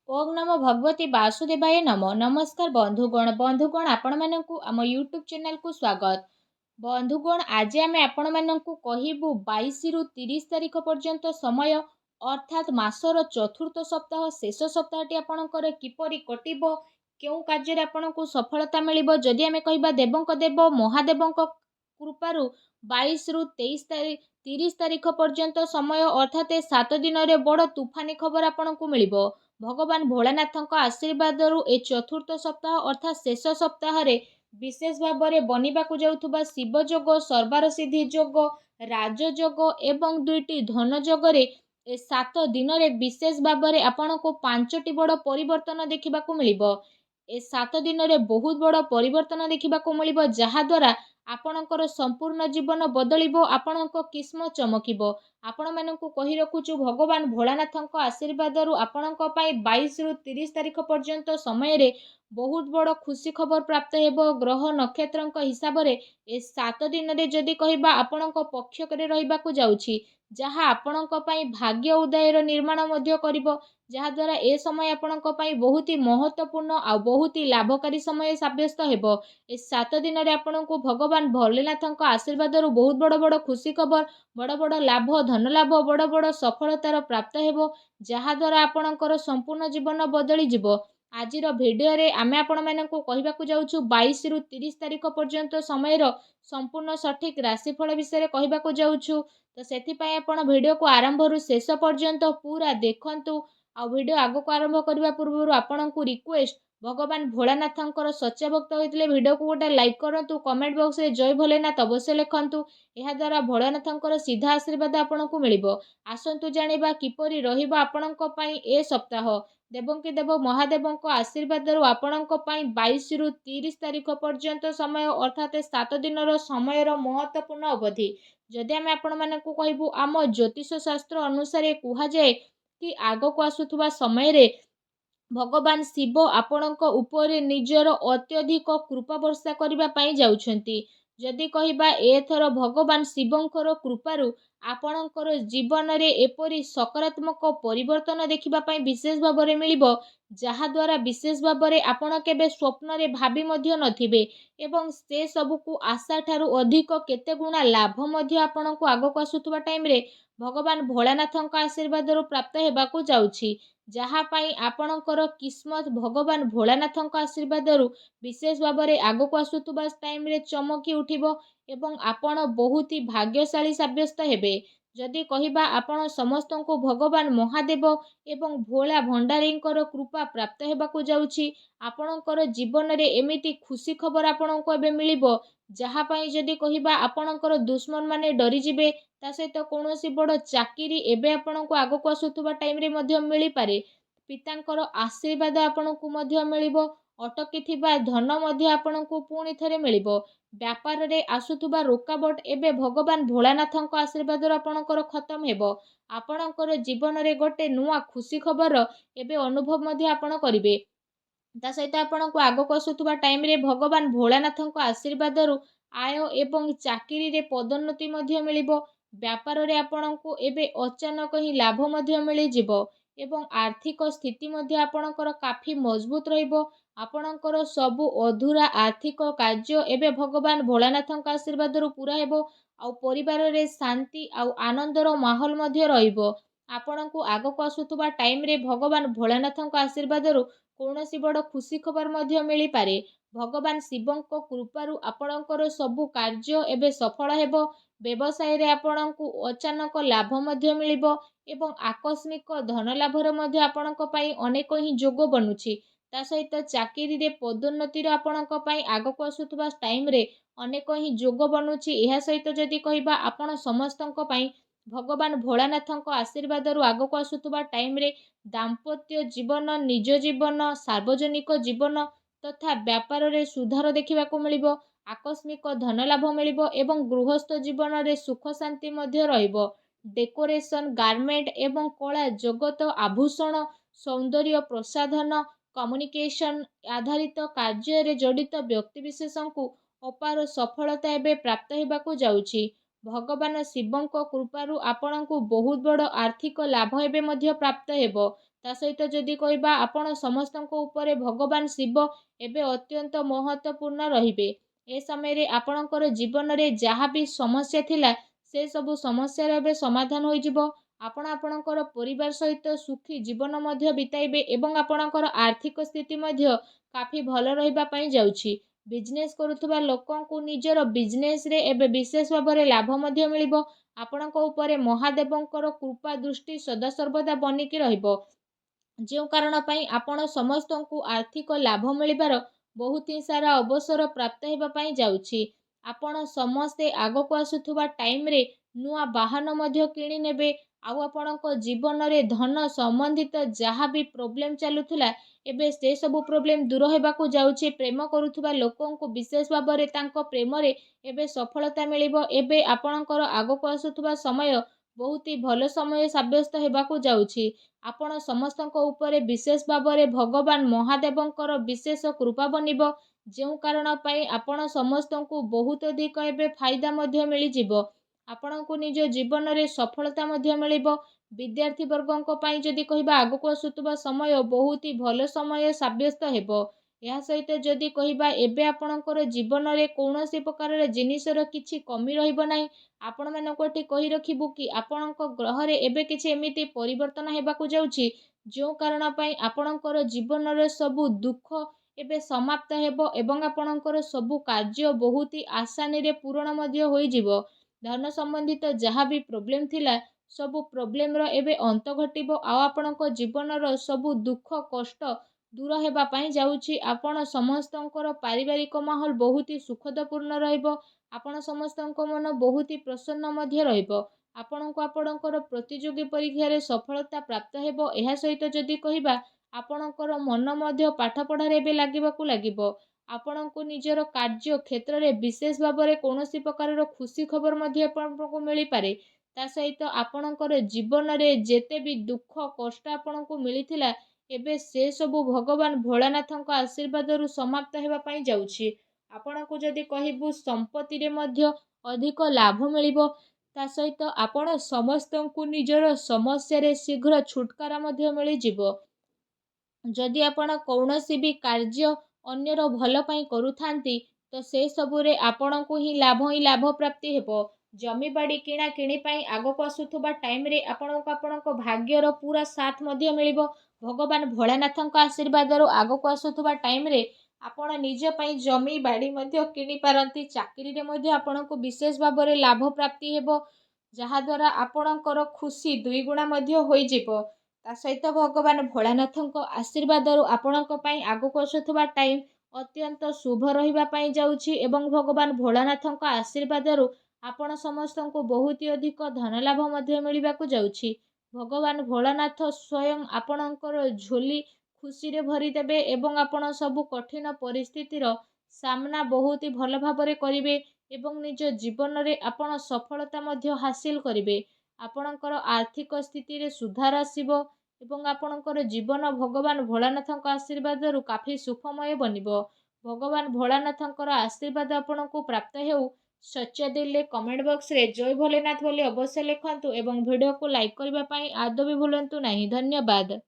ओम नमो भगवती वासुदेवाय नमो नमस्कार बंधुगण आपण मानकु आम यूट्यूब चैनल को स्वागत। बंधुगण आज आम आपण मानकु कहिबु 22 रु 30 तारिख पर्यंत समय अर्थात मासर चतुर्थ सप्ताह शेष सप्ताहटी आपणकर किपरि कटिबो केउ कार्य आपणकु सफलता मिलिबो जदि आमे कहिबा देवंक देव महादेवंक कृपारु 22 रु 30 तारिख पर्यंत समय अर्थात 7 दिन रे बड़ तूफानी खबर आपणकु मिलिबो। भगवान भोलानाथ आशीर्वाद ए चतुर्थ सप्ताह अर्थात शेष सप्ताह विशेष भाव में बनिबाकु जाउथुबा शिव जोग सर्वार सिद्धि जोग राजयोग एवं दुईटी धन जोगरे ए 7 दिन रे विशेष भाव में आपण को 5टी बड़ परिवर्तन देखा मिलिबो। ए 7 दिन रे बहुत बड़ परिवर्तन देखा मिलिबो जहा द्वारा आपणकर संपूर्ण जीवन बदलिबो आपणको किस्मत चमकिबो। आपण मानकु कहि रखुछु भगवान भोलानाथଙ୍କ आशीर्वादरु आपणଙ୍କ ପାଇଁ 22 रु 30 तारिख पर्यंत समय रे बहुत बड़ खुशी खबर प्राप्त हेबो। ग्रह नक्षत्रଙ୍କ हिसाब रे ए 7 दिन रे जदि कहिबा आपणଙ୍କ पक्ष करे रहिबाकु जाउछि जहा आपणଙ୍କ ପାଇଁ भाग्य उदयर निर्माण मध्य करिवो जहा द्वारा ए समय आपणଙ୍କ ପାଇଁ बहुत ही महत्वपूर्ण आ बहुत ही लाभकारी समय साब्यस्त हेबो। ए 7 दिन रे आपणଙ୍କୁ भगवान भोलेनाथଙ୍କ आशीर्वादरु बहुत बड़ बड़ खुशी खबर बड़ बड़ लाभ धन लाभ बड़ बड़ सफलतार प्राप्त हेबो जहा द्वारा आपणकर संपूर्ण जीवन बदली जिवो। आजिर भिडियो रे आमे आपण मानकु कहिबाकु जाउछु 22 रु 30 तारिख पर्यंत समयर संपूर्ण सठिक राशिफल विषय कहिबाकु जाउछु। तो सेथि पय आपण भिडियो को आरंभ रु शेष पर्यंत पूरा देखंतु। आ भिडियो आगो को आरंभ करबा पूर्व आपणकु रिक्वेस्ट भगवान भोलानाथंकर सच्चा भक्त होइतले भिडियो को गोटे लाइक करंतु कमेंट बॉक्स रे जय भोलेनाथ अवश्य लिखंतु। एहा द्वारा भोलानाथंकर सीधा आशीर्वाद आपणकु मिलिबो। आसंतु जानिबा किपरि रहिबो आपणक पई ए सप्ताह देवंकी देव महादेवंक आशीर्वादरु आपणक पई 22 रु 30 तारिख पर्यंत समय अर्थात 7 दिनर समयर महत्वपूर्ण अवधि। जदि आमे आपण मानकु कहिबु आम ज्योतिष शास्त्र अनुसार कुहा जाए कि आगो को आसुथुबा समय रे भगवान शिव आपणक उपरे निजर अत्यधिक कृपा वर्षा करबा पई जाउछंती। जदि कहिबा एथर भगवान शिवंकर कृपारु आपणकर जीवन रे एपरि सकारात्मक परिवर्तन देखिबा पई विशेष भाव में मिलिबो जहा द्वारा विशेष भाव में आपण केबे स्वप्न रे भाबी मध्य नथिबे एवं से सब को आशा ठारू अधिक केते गुणा लाभ मध्य आपणको आगो को आसुथुबा टाइम रे भगवान भोलानाथଙ୍କ आशीर्वादरु प्राप्त हेबाकु जाउछि जहा पाई आपणकर किस्मत भगवान भोलानाथଙ୍କ आशीर्वादरु विशेष भाव में आगो को आसुथुबा टाइम रे चमकी उठिबो एवं आपण बहुत ही भाग्यशाली साब्यस्त हेबे। जदि कहिबा आपण समस्त को भगवान महादेव एवं भोला भंडारींकर कृपा प्राप्त हेबाकु जाउछि आपणकर जीवन रे एमिति खुशी खबर आपणको एबे मिलिबो जहा पाई जदि कहिबा आपणकर दुश्मन माने डरी जिबे ता सहित कोनोसी बड़ चाकिरी एबे आपणको आगो को आसुथुबा टाइम रे मध्य मिली पारे। पितांकर आशीर्वाद आपणको मध्य मिलिबो अटकी थिबा धन मध्य आपणको पुणी थरे मिलिबो। व्यापार रे आसुथुबा रुकावट एबे भगवान भोलानाथଙ୍କ आशीर्वाद आपणकर खत्म हेबो। आपणकर जीवन रे गोटे नुआ खुशी खबर एबे अनुभव मध्य आपण करिवे। ता सहित आपणको आगो को आसुथुबा टाइम रे भगवान भोलानाथଙ୍କ आशीर्वादरु आय एवं चाकिरी रे पदोन्नति मध्य मिलिबो। व्यापार रे आपणको एबे अचानक ही लाभ मध्य मिली जिवो एवं आर्थिक स्थिति मध्य आपणकर काफी मजबूत रहिबो। आपणकर सबु अधूरा आर्थिक कार्य एबे भगवान भोलानाथଙ୍କ आशीर्वादरु पूरा हेबो आ परिवार रे शांति आ आनंदर माहौल मध्य रहिबो। आपणको आगो को आसुथुबा टाइम रे भगवान भोलानाथଙ୍କ आशीर्वादरु कौनसी बड़ खुशी खबर मध्य मिली पारे। भगवान शिवंक कृपारु आपणकर सबु कार्य एबे सफल हेबो। व्यवसाय रे आपणको अचानक लाभ मध्य मिलिबो एवं आकस्मिक धन लाभर मध्य आपणक पई अनेक ही जोग बनुछि। ता सहित चाकिरी रे पदोन्नतिर आपणक पई आगो को आसुथुबा टाइम रे अनेक ही जोग बनुछि। एहा सहित जदि कहिबा आपण समस्तଙ୍କ पई भगवान भोलानाथଙ୍କ आशीर्वादरु आगो को आसुथुबा टाइम रे दाम्पत्य जीवन निज जीवन सार्वजनिक जीवन तथा व्यापार रे सुधार देखिबाकु मिलिबो। आकस्मिक धन लाभ मिलिबो एवं गृहस्थ जीवन रे सुख शांति मध्य रहिबो। डेकोरेशन गारमेंट एवं कला जगत आभूषण सौंदर्य प्रसाधन कम्युनिकेशन आधारित कार्य रे जड़ित व्यक्ति विशेषଙ୍କୁ अपार सफलता एबे प्राप्त हेबाकु जाउछि। भगवान शिवंक कृपारु आपणଙ୍କୁ बहुत बड़ आर्थिक लाभ एबे मध्य प्राप्त हेबो। ତା ସହିତ ଯଦି କହିବା ଆପଣ ସମସ୍ତଙ୍କ ଉପରେ ଭଗବାନ ଶିବ ଏବେ ଅତ୍ୟନ୍ତ ମହତ୍ତ୍ୱପୂର୍ଣ୍ଣ ରହିବେ। ଏ ସମୟରେ ଆପଣଙ୍କର ଜୀବନରେ ଯାହା ବି ସମସ୍ୟା ଥିଲା ସେ ସବୁ ସମସ୍ୟାର ଏବେ ସମାଧାନ ହୋଇଯିବ। ଆପଣ ଆପଣଙ୍କର ପରିବାର ସହିତ ସୁଖୀ ଜୀବନ ମଧ୍ୟ ବିତାଇବେ ଏବଂ ଆପଣଙ୍କର ଆର୍ଥିକ ସ୍ଥିତି ମଧ୍ୟ କାଫି ଭଲ ରହିବା ପାଇଁ ଯାଉଛି। ବିଜନେସ୍ କରୁଥିବା ଲୋକଙ୍କୁ ନିଜର ବିଜନେସ୍ରେ ଏବେ ବିଶେଷ ଭାବରେ ଲାଭ ମଧ୍ୟ ମିଳିବ। ଆପଣଙ୍କ ଉପରେ ମହାଦେବଙ୍କର କୃପା ଦୃଷ୍ଟି ସଦାସର୍ବଦା ବନିକି ରହିବ। ଯେଉଁ କାରଣ ପାଇଁ ଆପଣ ସମସ୍ତଙ୍କୁ ଆର୍ଥିକ ଲାଭ ମିଳିବାର ବହୁତ ହିଁ ସାରା ଅବସର ପ୍ରାପ୍ତ ହେବା ପାଇଁ ଯାଉଛି। ଆପଣ ସମସ୍ତେ ଆଗକୁ ଆସୁଥିବା ଟାଇମ୍ରେ ନୂଆ ବାହନ ମଧ୍ୟ କିଣି ନେବେ। ଆଉ ଆପଣଙ୍କ ଜୀବନରେ ଧନ ସମ୍ବନ୍ଧିତ ଯାହା ବି ପ୍ରୋବ୍ଲେମ୍ ଚାଲୁଥିଲା ଏବେ ସେ ସବୁ ପ୍ରୋବ୍ଲେମ୍ ଦୂର ହେବାକୁ ଯାଉଛି। ପ୍ରେମ କରୁଥିବା ଲୋକଙ୍କୁ ବିଶେଷ ଭାବରେ ତାଙ୍କ ପ୍ରେମରେ ଏବେ ସଫଳତା ମିଳିବ। ଏବେ ଆପଣଙ୍କର ଆଗକୁ ଆସୁଥିବା ସମୟ ବହୁତ ହି ଭଲ ସମୟ ସାବ୍ୟସ୍ତ ହେବାକୁ ଯାଉଛି। ଆପଣ ସମସ୍ତଙ୍କ ଉପରେ ବିଶେଷ ଭାବରେ ଭଗବାନ ମହାଦେବଙ୍କର ବିଶେଷ କୃପା ବନିବ। ଯେଉଁ କାରଣ ପାଇଁ ଆପଣ ସମସ୍ତଙ୍କୁ ବହୁତ ଅଧିକ ଏବେ ଫାଇଦା ମଧ୍ୟ ମିଳିଯିବ। ଆପଣଙ୍କୁ ନିଜ ଜୀବନରେ ସଫଳତା ମଧ୍ୟ ମିଳିବ। ବିଦ୍ୟାର୍ଥୀ ବର୍ଗଙ୍କ ପାଇଁ ଯଦି କହିବା ଆଗକୁ ଆସୁଥିବା ସମୟ ବହୁତ ହି ଭଲ ସମୟ ସାବ୍ୟସ୍ତ ହେବ। ଏହା ସହିତ ଯଦି କହିବା ଏବେ ଆପଣଙ୍କର ଜୀବନରେ କୌଣସି ପ୍ରକାରର ଜିନିଷର କିଛି କମି ରହିବ ନାହିଁ। ଆପଣମାନଙ୍କୁ ଏଠି କହି ରଖିବୁ କି ଆପଣଙ୍କ ଗ୍ରହରେ ଏବେ କିଛି ଏମିତି ପରିବର୍ତ୍ତନ ହେବାକୁ ଯାଉଛି ଯେଉଁ କାରଣ ପାଇଁ ଆପଣଙ୍କର ଜୀବନର ସବୁ ଦୁଃଖ ଏବେ ସମାପ୍ତ ହେବ ଏବଂ ଆପଣଙ୍କର ସବୁ କାର୍ଯ୍ୟ ବହୁତ ହି ଆସାନୀରେ ପୂରଣ ମଧ୍ୟ ହୋଇଯିବ। ଧନ ସମ୍ବନ୍ଧିତ ଯାହା ବି ପ୍ରୋବ୍ଲେମ୍ ଥିଲା ସବୁ ପ୍ରୋବ୍ଲେମ୍ର ଏବେ ଅନ୍ତ ଘଟିବ। ଆଉ ଆପଣଙ୍କ ଜୀବନର ସବୁ ଦୁଃଖ କଷ୍ଟ ଦୂର ହେବା ପାଇଁ ଯାଉଛି। ଆପଣ ସମସ୍ତଙ୍କର ପାରିବାରିକ ମାହୋଲ ବହୁତ ହି ସୁଖଦପୂର୍ଣ୍ଣ ରହିବ। ଆପଣ ସମସ୍ତଙ୍କ ମନ ବହୁତ ହି ପ୍ରସନ୍ନ ମଧ୍ୟ ରହିବ। ଆପଣଙ୍କୁ ଆପଣଙ୍କର ପ୍ରତିଯୋଗୀ ପରୀକ୍ଷାରେ ସଫଳତା ପ୍ରାପ୍ତ ହେବ। ଏହା ସହିତ ଯଦି କହିବା ଆପଣଙ୍କର ମନ ମଧ୍ୟ ପାଠପଢ଼ାରେ ଏବେ ଲାଗିବାକୁ ଲାଗିବ। ଆପଣଙ୍କୁ ନିଜର କାର୍ଯ୍ୟ କ୍ଷେତ୍ରରେ ବିଶେଷ ଭାବରେ କୌଣସି ପ୍ରକାରର ଖୁସି ଖବର ମଧ୍ୟ ଆପଣଙ୍କୁ ମିଳିପାରେ। ତା ସହିତ ଆପଣଙ୍କର ଜୀବନରେ ଯେତେ ବି ଦୁଃଖ କଷ୍ଟ ଆପଣଙ୍କୁ ମିଳିଥିଲା ଏବେ ସେ ସବୁ ଭଗବାନ ଭୋଳାନାଥଙ୍କ ଆଶୀର୍ବାଦରୁ ସମାପ୍ତ ହେବା ପାଇଁ ଯାଉଛି। ଆପଣଙ୍କୁ ଯଦି କହିବୁ ସମ୍ପତ୍ତିରେ ମଧ୍ୟ ଅଧିକ ଲାଭ ମିଳିବ। ତା ସହିତ ଆପଣ ସମସ୍ତଙ୍କୁ ନିଜର ସମସ୍ୟାରେ ଶୀଘ୍ର ଛୁଟକାରା ମଧ୍ୟ ମିଳିଯିବ। ଯଦି ଆପଣ କୌଣସି ବି କାର୍ଯ୍ୟ ଅନ୍ୟର ଭଲ ପାଇଁ କରୁଥାନ୍ତି ତ ସେ ସବୁରେ ଆପଣଙ୍କୁ ହିଁ ଲାଭ ପ୍ରାପ୍ତି ହେବ। ଜମିବାଡ଼ି କିଣା କିଣି ପାଇଁ ଆଗକୁ ଆସୁଥିବା ଟାଇମ୍ରେ ଆପଣଙ୍କୁ ଆପଣଙ୍କ ଭାଗ୍ୟର ପୁରା ସାଥ ମଧ୍ୟ ମିଳିବ। ଭଗବାନ ଭୋଳାନାଥଙ୍କ ଆଶୀର୍ବାଦରୁ ଆଗକୁ ଆସୁଥିବା ଟାଇମ୍ରେ ଆପଣ ନିଜ ପାଇଁ ଜମି ବାଡ଼ି ମଧ୍ୟ କିଣିପାରନ୍ତି। ଚାକିରିରେ ମଧ୍ୟ ଆପଣଙ୍କୁ ବିଶେଷ ଭାବରେ ଲାଭ ପ୍ରାପ୍ତି ହେବ ଯାହାଦ୍ୱାରା ଆପଣଙ୍କର ଖୁସି ଦୁଇଗୁଣା ମଧ୍ୟ ହୋଇଯିବ। ତା ସହିତ ଭଗବାନ ଭୋଳାନାଥଙ୍କ ଆଶୀର୍ବାଦରୁ ଆପଣଙ୍କ ପାଇଁ ଆଗକୁ ଆସୁଥିବା ଟାଇମ୍ ଅତ୍ୟନ୍ତ ଶୁଭ ରହିବା ପାଇଁ ଯାଉଛି ଏବଂ ଭଗବାନ ଭୋଳାନାଥଙ୍କ ଆଶୀର୍ବାଦରୁ ଆପଣ ସମସ୍ତଙ୍କୁ ବହୁତ ଅଧିକ ଧନ ଲାଭ ମଧ୍ୟ ମିଳିବାକୁ ଯାଉଛି। ଭଗବାନ ଭୋଳାନାଥ ସ୍ୱୟଂ ଆପଣଙ୍କର ଝୋଲି ଖୁସିରେ ଭରିଦେବେ ଏବଂ ଆପଣ ସବୁ କଠିନ ପରିସ୍ଥିତିର ସାମ୍ନା ବହୁତ ଭଲ ଭାବରେ କରିବେ ଏବଂ ନିଜ ଜୀବନରେ ଆପଣ ସଫଳତା ମଧ୍ୟ ହାସିଲ କରିବେ। ଆପଣଙ୍କର ଆର୍ଥିକ ସ୍ଥିତିରେ ସୁଧାର ଆସିବ ଏବଂ ଆପଣଙ୍କର ଜୀବନ ଭଗବାନ ଭୋଳାନାଥଙ୍କ ଆଶୀର୍ବାଦରୁ କାଫି ସୁଖମୟ ବନିବ। ଭଗବାନ ଭୋଳାନାଥଙ୍କର ଆଶୀର୍ବାଦ ଆପଣଙ୍କୁ ପ୍ରାପ୍ତ ହେଉ। ସଚ୍ଚା ଦିଲରେ କମେଣ୍ଟ ବକ୍ସରେ ଜୟ ଭୋଲେନାଥ ବୋଲି ଅବଶ୍ୟ ଲେଖନ୍ତୁ ଏବଂ ଭିଡ଼ିଓକୁ ଲାଇକ୍ କରିବା ପାଇଁ ଆଦୌ ବି ଭୁଲନ୍ତୁ ନାହିଁ। ଧନ୍ୟବାଦ।